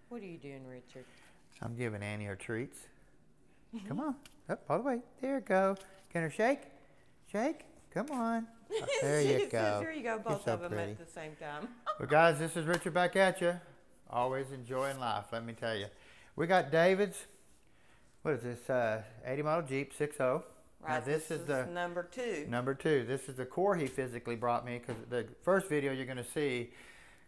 What are you doing, Richard? I'm giving Annie her treats. Come on. Up, all the way. There you go. Can her shake? Shake? Come on. There you It says go. here you go, You're both so of them pretty. at the same time. Well, guys, this is Richard back at you. Always enjoying life, let me tell you. We got David's, what is this, 80 model Jeep 6.0. Now Right, this is the number 2. number 2. This is the core he physically brought me, because the first video you're going to see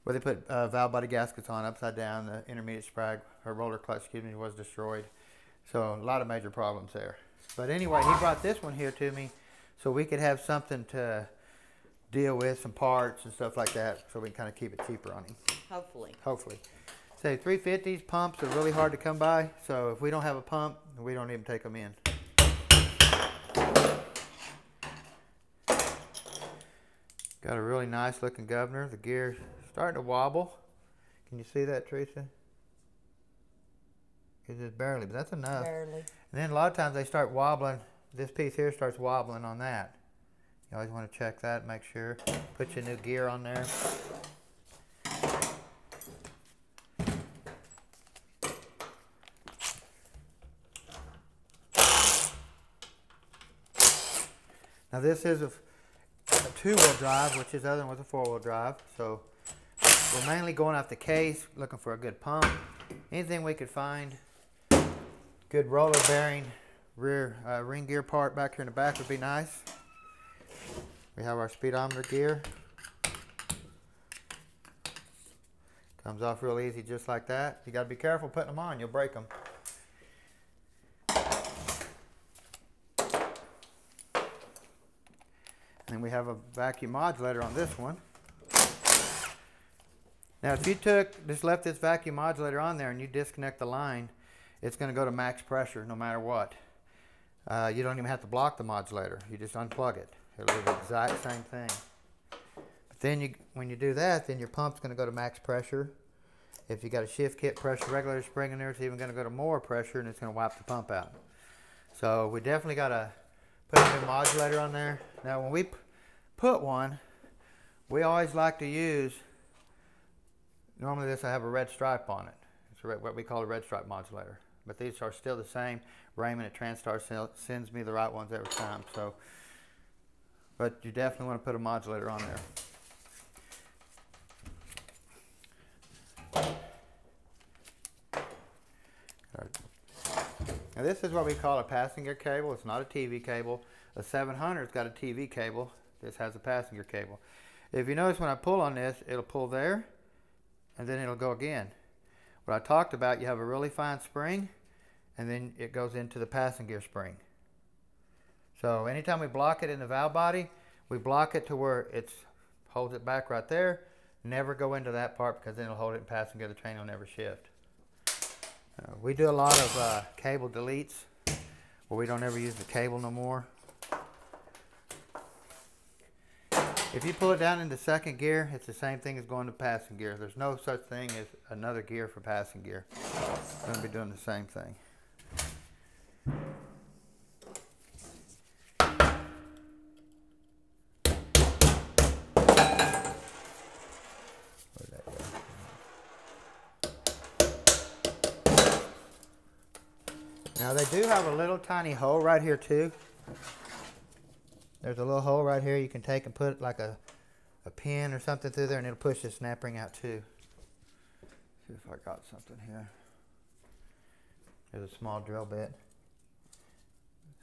where they put valve body gaskets on upside down, the intermediate sprag, or roller clutch, excuse me, was destroyed. So a lot of major problems there. But anyway, he brought this one here to me so we could have something to deal with, some parts and stuff like that, so we can kind of keep it cheaper on him. Hopefully. Hopefully. Say 350s, pumps are really hard to come by, so if we don't have a pump, we don't even take them in. Got a really nice looking governor. The gear's starting to wobble. Can you see that, Teresa? It's just barely, but that's enough. Barely. And then a lot of times they start wobbling. This piece here starts wobbling on that. You always want to check that, make sure. Put your new gear on there. Now this is a two-wheel drive, which his other one was a four-wheel drive. So we're mainly going off the case, looking for a good pump. Anything we could find. Good roller bearing, rear ring gear part back here in the back would be nice. We have our speedometer gear. Comes off real easy just like that. You got to be careful putting them on, you'll break them. And we have a vacuum modulator on this one. Now if you just left this vacuum modulator on there and you disconnect the line, it's going to go to max pressure no matter what. You don't even have to block the modulator. You just unplug it. It'll do the exact same thing. But then when you do that, then your pump's going to go to max pressure. If you got a shift kit pressure regulator spring in there, it's even going to go to more pressure and it's going to wipe the pump out. So we definitely got to put a new modulator on there. Now when we put one, we always like to use, normally this I have a red stripe on it. It's what we call a red stripe modulator. But these are still the same. Raymond at Transtar sends me the right ones every time. So, but you definitely want to put a modulator on there. Now this is what we call a passenger cable. It's not a TV cable. A 700's got a TV cable. This has a passenger cable. If you notice when I pull on this, it'll pull there, and then it'll go again. What I talked about, you have a really fine spring, and then it goes into the passenger spring. So anytime we block it in the valve body, we block it to where it holds it back right there. Never go into that part because then it'll hold it in passenger. The train will never shift. We do a lot of cable deletes where we don't ever use the cable no more. If you pull it down into second gear, it's the same thing as going to passing gear. There's no such thing as another gear for passing gear. We're going to be doing the same thing. Where'd that go? Now they do have a little tiny hole right here too. There's a little hole right here you can take and put like a pin or something through there and it'll push the snap ring out too. See if I got something here. There's a small drill bit.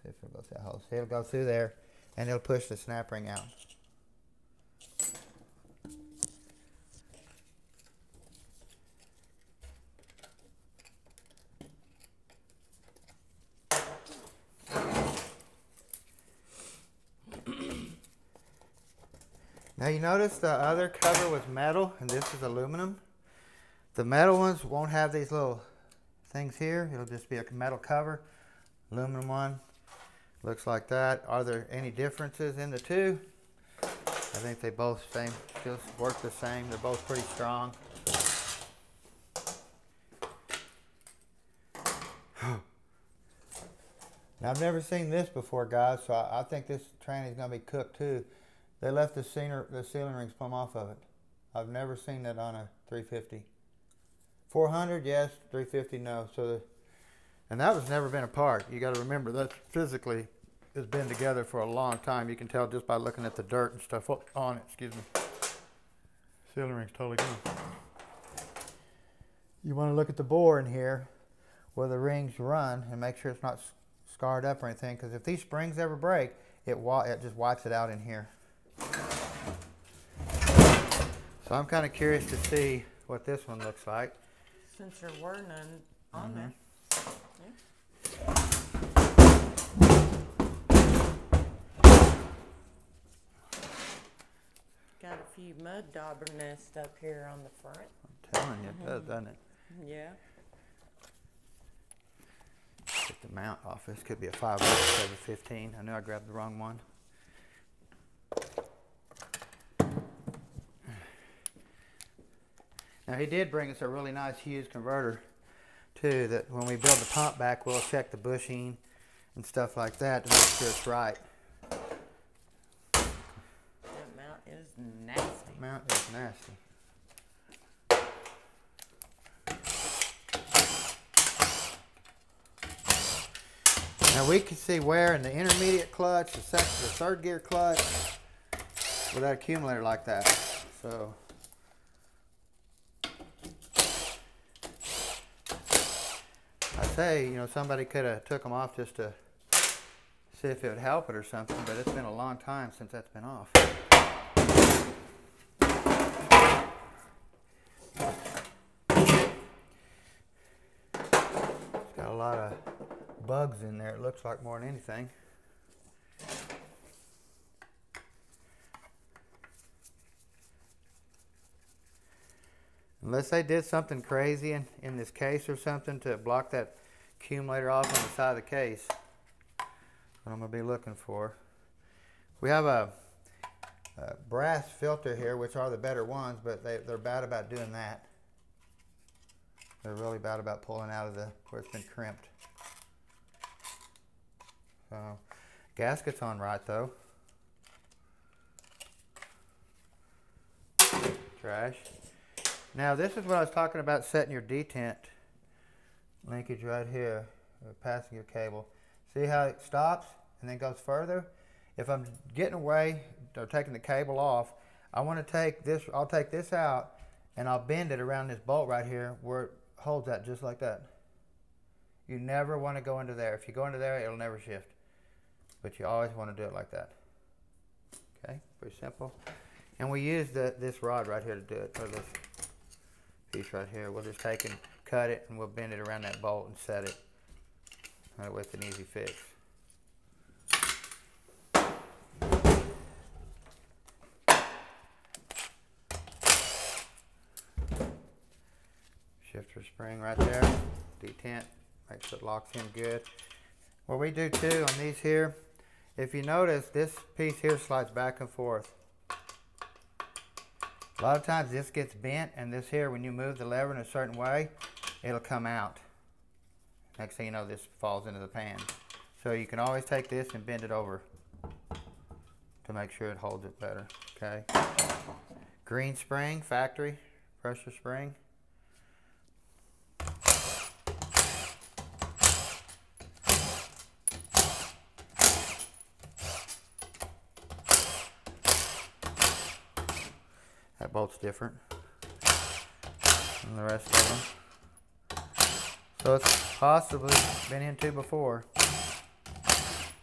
See if it'll go through that hole. See, it'll go through there and it'll push the snap ring out. Now you notice the other cover was metal and this is aluminum. The metal ones won't have these little things here. It'll just be a metal cover. Aluminum one looks like that. Are there any differences in the two? I think they both still work the same. They're both pretty strong. Now I've never seen this before, guys, so I think this train is going to be cooked too. They left the ceiling rings plumb off of it. I've never seen that on a 350. 400, yes. 350, no. And that was never been apart. You got to remember that physically has been together for a long time. You can tell just by looking at the dirt and stuff on it. Excuse me. Sealing ring's totally gone. You want to look at the bore in here where the rings run and make sure it's not scarred up or anything, because if these springs ever break, it just wipes it out in here. So I'm kind of curious to see what this one looks like. Since there were none on there. Got a few mud dauber nests up here on the front. I'm telling you, it does, doesn't it? Yeah. Get the mount off. This could be a 5 instead of 15. I knew I grabbed the wrong one. Now he did bring us a really nice Hughes converter too, that when we build the pump back, we'll check the bushing and stuff like that to make sure it's right. That mount is nasty. Mount is nasty. Now we can see wear in the intermediate clutch, the third gear clutch, with that accumulator like that. So I say, you know, somebody could have took them off just to see if it would help it or something, but it's been a long time since that's been off. It's got a lot of bugs in there, it looks like, more than anything. Unless they did something crazy in this case or something to block that accumulator off on the side of the case. What I'm going to be looking for. We have a brass filter here, which are the better ones, but they're bad about doing that. They're really bad about pulling out of where it's been crimped. So, gasket's on right though. Trash. Now this is what I was talking about, setting your detent linkage right here, passing your cable. See how it stops and then goes further? If I'm getting away or taking the cable off, I want to take this, I'll take this out and I'll bend it around this bolt right here where it holds that just like that. You never want to go into there. If you go into there, it'll never shift. But you always want to do it like that. Okay, pretty simple. And we use this rod right here to do it, or this piece right here. We'll just take and cut it and we'll bend it around that bolt and set it. That way it's an easy fix. Shifter spring right there, detent, make sure it locks in good. What we do too on these here, if you notice, this piece here slides back and forth. A lot of times this gets bent, and this here, when you move the lever in a certain way, it'll come out. Next thing you know, this falls into the pan. So you can always take this and bend it over to make sure it holds it better, okay? Green spring, factory, pressure spring. That bolt's different than the rest of them. So it's possibly been into before.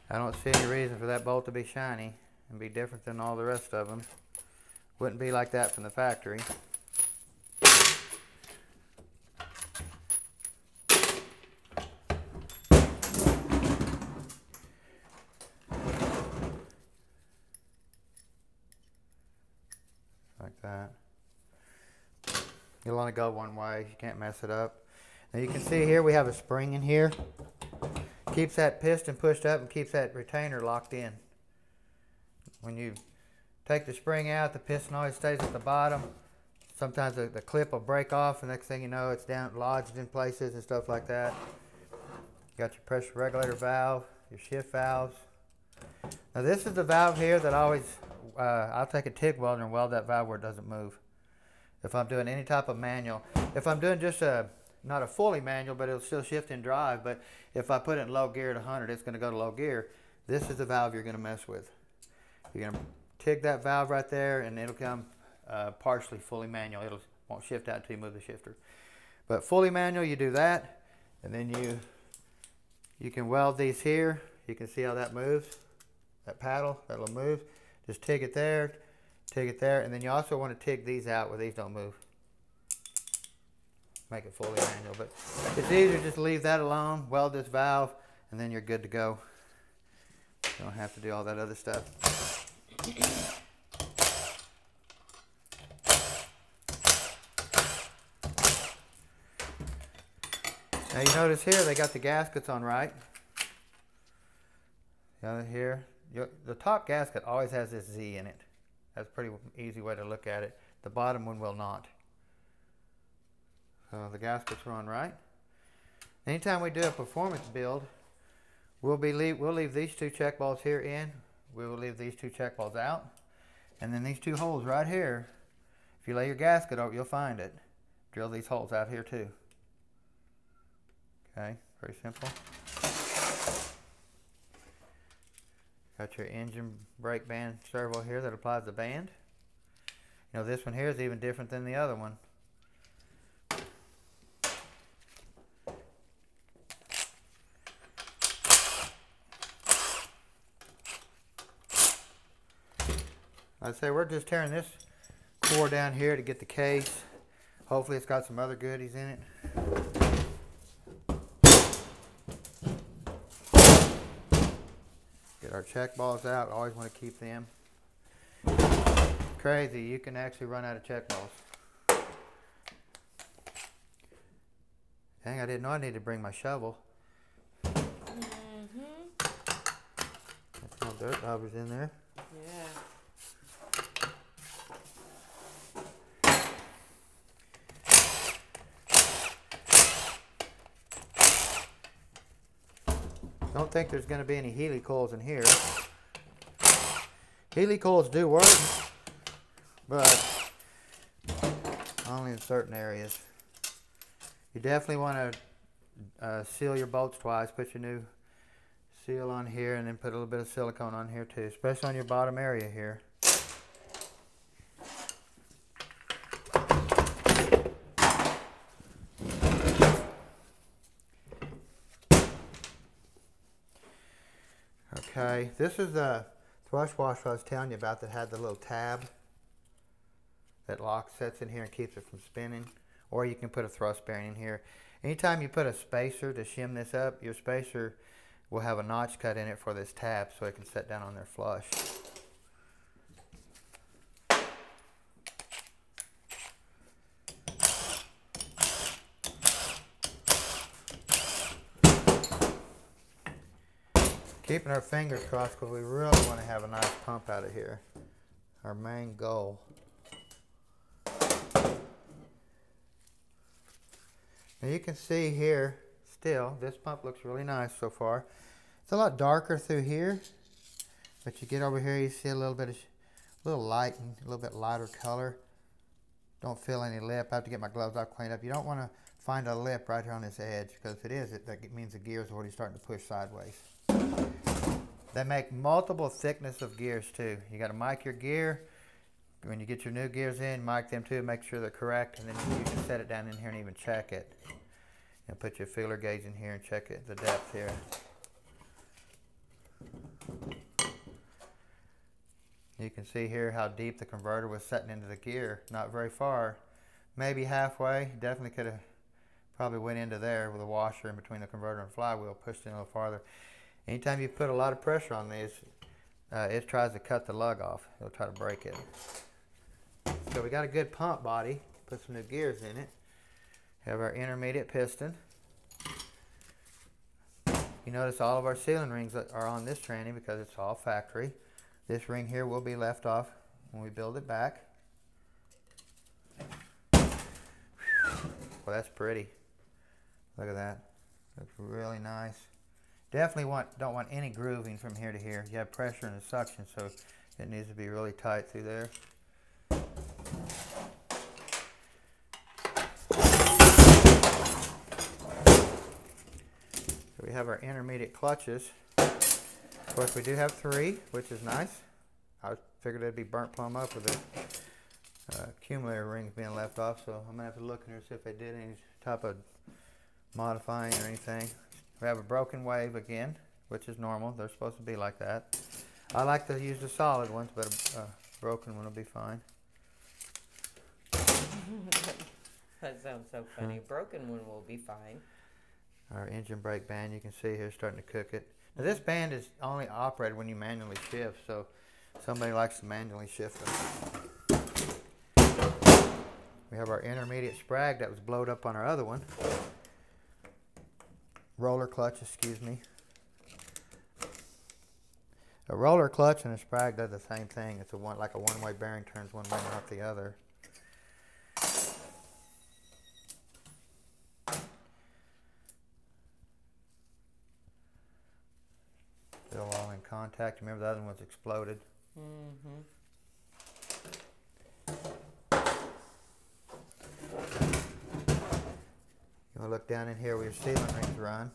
I don't see any reason for that bolt to be shiny and be different than all the rest of them. Wouldn't be like that from the factory. Like that. You'll want to go one way, you can't mess it up. Now you can see here we have a spring in here. Keeps that piston pushed up and keeps that retainer locked in. When you take the spring out, the piston always stays at the bottom. Sometimes the clip will break off, and next thing you know, it's down lodged in places and stuff like that. You got your pressure regulator valve, your shift valves. Now this is the valve here that I always, I'll take a TIG welder and weld that valve where it doesn't move. If I'm doing any type of manual, If I'm doing just not a fully manual, but it'll still shift and drive, but if I put it in low gear at 100, it's going to go to low gear. This is the valve you're going to mess with. You're going to tick that valve right there, and it'll come partially fully manual. It won't shift out until you move the shifter. But fully manual, you do that, and then you can weld these here. You can see how that moves. That paddle, that'll move. Just tick it there, and then you also want to tick these out where these don't move. Make it fully manual, but it's easier to just leave that alone, weld this valve, and then you're good to go. You don't have to do all that other stuff. Now you notice here they got the gaskets on right. Here, the top gasket always has this Z in it. That's a pretty easy way to look at it. The bottom one will not. So the gaskets are on right. Anytime we do a performance build, we'll leave these two check balls here in. We will leave these two check balls out. And then these two holes right here, if you lay your gasket over, you'll find it. Drill these holes out here too. Okay, very simple. Got your engine brake band servo here that applies the band. You know, this one here is even different than the other one. I'd say we're just tearing this core down here to get the case. Hopefully it's got some other goodies in it. Get our check balls out. Always want to keep them. Crazy, you can actually run out of check balls. Dang, I didn't know I needed to bring my shovel. That's no dirt daubers in there. Yeah. Don't think there's going to be any Healy coils in here. Healy coils do work, but only in certain areas. You definitely want to seal your bolts twice. Put your new seal on here and then put a little bit of silicone on here too, especially on your bottom area here. Okay, this is the thrush washer I was telling you about that had the little tab that sets in here and keeps it from spinning. Or you can put a thrust bearing in here. Anytime you put a spacer to shim this up, your spacer will have a notch cut in it for this tab so it can set down on there flush. Keeping our fingers crossed because we really want to have a nice pump out of here. Our main goal. Now you can see here, still, this pump looks really nice so far. It's a lot darker through here, but you get over here, you see a little light and a little bit lighter color. Don't feel any lip. I have to get my gloves out cleaned up. You don't want to find a lip right here on this edge, because if it is, that means the gears are already starting to push sideways. They make multiple thickness of gears too. You got to mic your gear. When you get your new gears in, mic them too, make sure they're correct, and then you can set it down in here and even check it. And put your feeler gauge in here and check it, the depth here. You can see here how deep the converter was setting into the gear. Not very far, maybe halfway. Definitely could have probably went into there with a washer in between the converter and flywheel, pushed in a little farther. Anytime you put a lot of pressure on these, it tries to cut the lug off. It'll try to break it. So we got a good pump body. Put some new gears in it. Have our intermediate piston. You notice all of our sealing rings are on this tranny because it's all factory. This ring here will be left off when we build it back. Well, that's pretty. Look at that. Looks really nice. Definitely don't want any grooving from here to here. You have pressure in the suction, so it needs to be really tight through there. we have our intermediate clutches. Of course, we do have 3, which is nice. I figured it'd be burnt plumb up with the accumulator rings being left off, so I'm gonna have to look in here and see if they did any type of modifying or anything. We have a broken wave again, which is normal. They're supposed to be like that. I like to use the solid ones, but a broken one will be fine. That sounds so funny. Broken one will be fine. Our engine brake band, you can see here, starting to cook it. Now this band is only operated when you manually shift, so somebody likes to manually shift them. We have our intermediate sprag that was blowed up on our other one. Roller clutch, excuse me. A roller clutch and a sprag does the same thing. It's like a one-way bearing, turns one way not the other. Still all in contact. Remember the other one was exploded. Mm-hmm. You want to look down in here where your sealing rings run.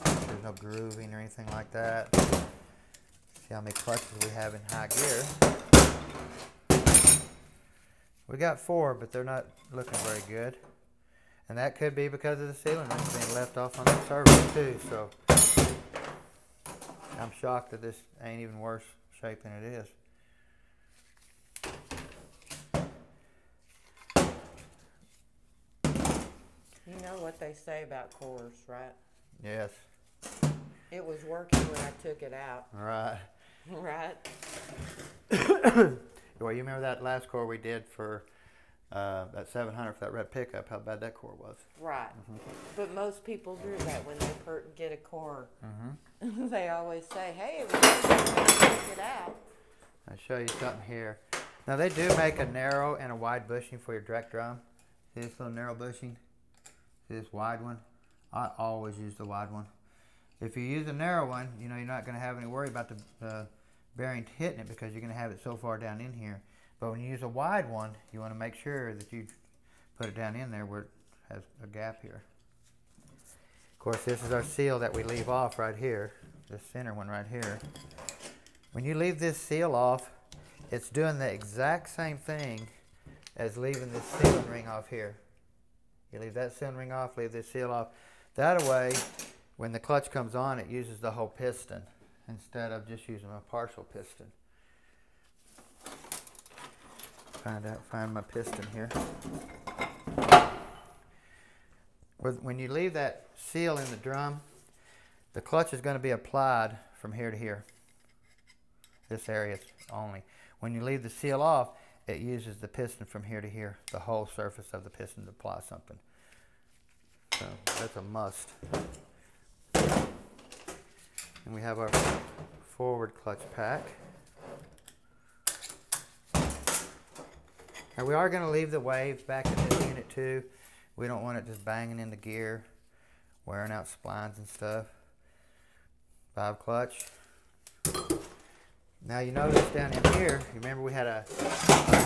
There's no grooving or anything like that. See how many clutches we have in high gear. We got 4, but they're not looking very good. And that could be because of the sealing rings being left off on the surface too. So I'm shocked that this ain't even worse shape than it is. You know what they say about cores, right? Yes. It was working when I took it out. Right. Right? Well, you remember that last core we did for that 700 for that red pickup, how bad that core was. Right. Mm-hmm. But most people do that when they get a core. Mm-hmm. They always say, hey, it was working when I took it out. I'll show you something here. Now they do make a narrow and a wide bushing for your direct drum. See this little narrow bushing? See this wide one? I always use the wide one. If you use a narrow one, you know you're not going to have any worry about the bearing hitting it because you're going to have it so far down in here. But when you use a wide one, you want to make sure that you put it down in there where it has a gap here. Of course, this is our seal that we leave off right here, this center one right here. When you leave this seal off, it's doing the exact same thing as leaving this sealing ring off here. You leave that sealing ring off, leave this seal off. That way, when the clutch comes on, it uses the whole piston instead of just using a partial piston. Find my piston here. When you leave that seal in the drum, the clutch is going to be applied from here to here. This area only. When you leave the seal off, it uses the piston from here to here, the whole surface of the piston to apply something. So that's a must. And we have our forward clutch pack. Now we are going to leave the waves back in this unit too. We don't want it just banging in the gear, wearing out splines and stuff. 5 clutch. Now you notice down in here, you remember we had a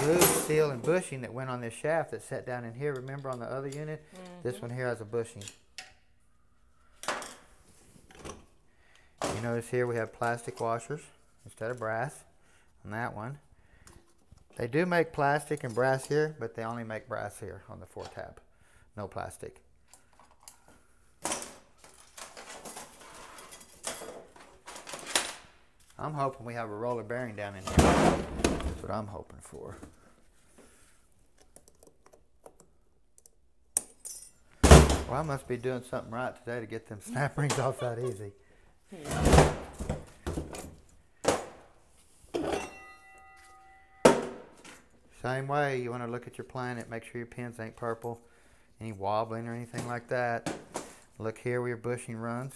loose seal and bushing that went on this shaft that set down in here. Remember on the other unit? Mm-hmm. This one here has a bushing. You notice here we have plastic washers instead of brass on that one. They do make plastic and brass here, but they only make brass here on the 4-tab. No plastic. I'm hoping we have a roller bearing down in here. That's what I'm hoping for. Well, I must be doing something right today to get them snap rings off that easy. Same way, you want to look at your planet, make sure your pins ain't purple, any wobbling or anything like that. Look here where your bushing runs.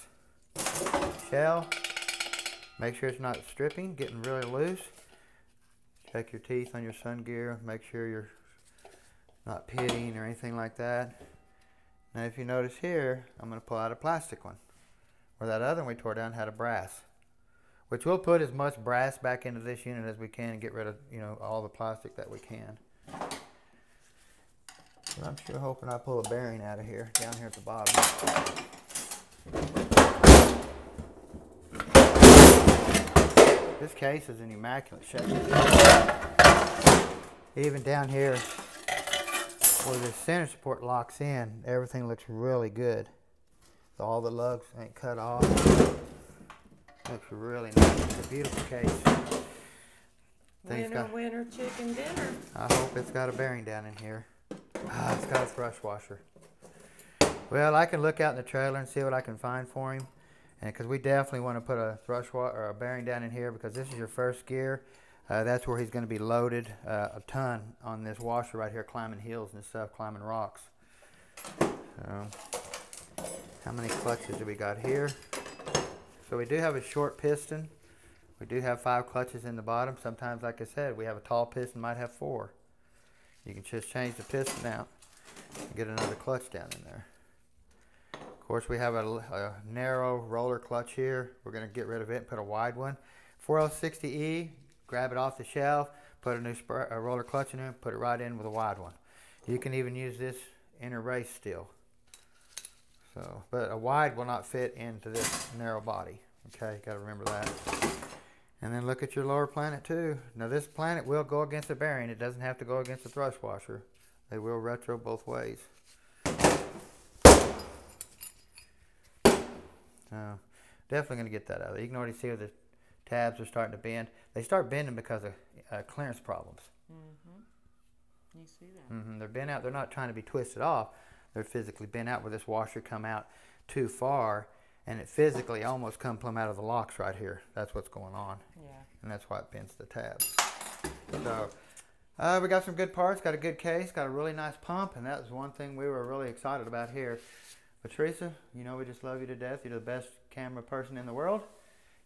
Shell, make sure it's not stripping, getting really loose. Check your teeth on your sun gear, make sure you're not pitting or anything like that. Now if you notice here, I'm going to pull out a plastic one. Where that other one we tore down had a brass. Which we'll put as much brass back into this unit as we can and get rid of, you know, all the plastic that we can. But I'm sure hoping I pull a bearing out of here, down here at the bottom. This case is in immaculate shape. Even down here where the center support locks in, everything looks really good. All the lugs ain't cut off. Looks really nice. It's a beautiful case. Winner, chicken dinner. I hope it's got a bearing down in here. It's got a thrust washer. Well, I can look out in the trailer and see what I can find for him. And because we definitely want to put a or a bearing down in here, because this is your first gear. That's where he's going to be loaded a ton on this washer right here, climbing hills and stuff, climbing rocks. So, how many clutches do we got here? So we do have a short piston. We do have 5 clutches in the bottom. Sometimes, like I said, we have a tall piston, might have 4. You can just change the piston out and get another clutch down in there. Of course, we have a narrow roller clutch here. We're going to get rid of it and put a wide one. 4L60E, grab it off the shelf, put a new roller clutch in it, put it right in with a wide one. You can even use this inner race steel. So, but a wide will not fit into this narrow body. Okay, got to remember that. And then look at your lower planet too. Now this planet will go against the bearing. It doesn't have to go against the thrust washer. They will retro both ways. So definitely going to get that out of there. You can already see where the tabs are starting to bend. They start bending because of clearance problems. Mm-hmm. You see that? They're bent out. They're not trying to be twisted off. They're physically bent out where this washer come out too far, and it physically almost come plumb out of the locks right here. That's what's going on. Yeah. And that's why it bends the tabs. So we got some good parts, got a good case, got a really nice pump, and that was one thing we were really excited about here. But Teresa, you know we just love you to death. You're the best camera person in the world.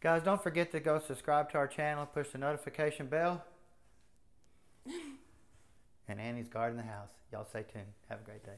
Guys, don't forget to go subscribe to our channel, push the notification bell. And Annie's guarding the house. Y'all stay tuned. Have a great day.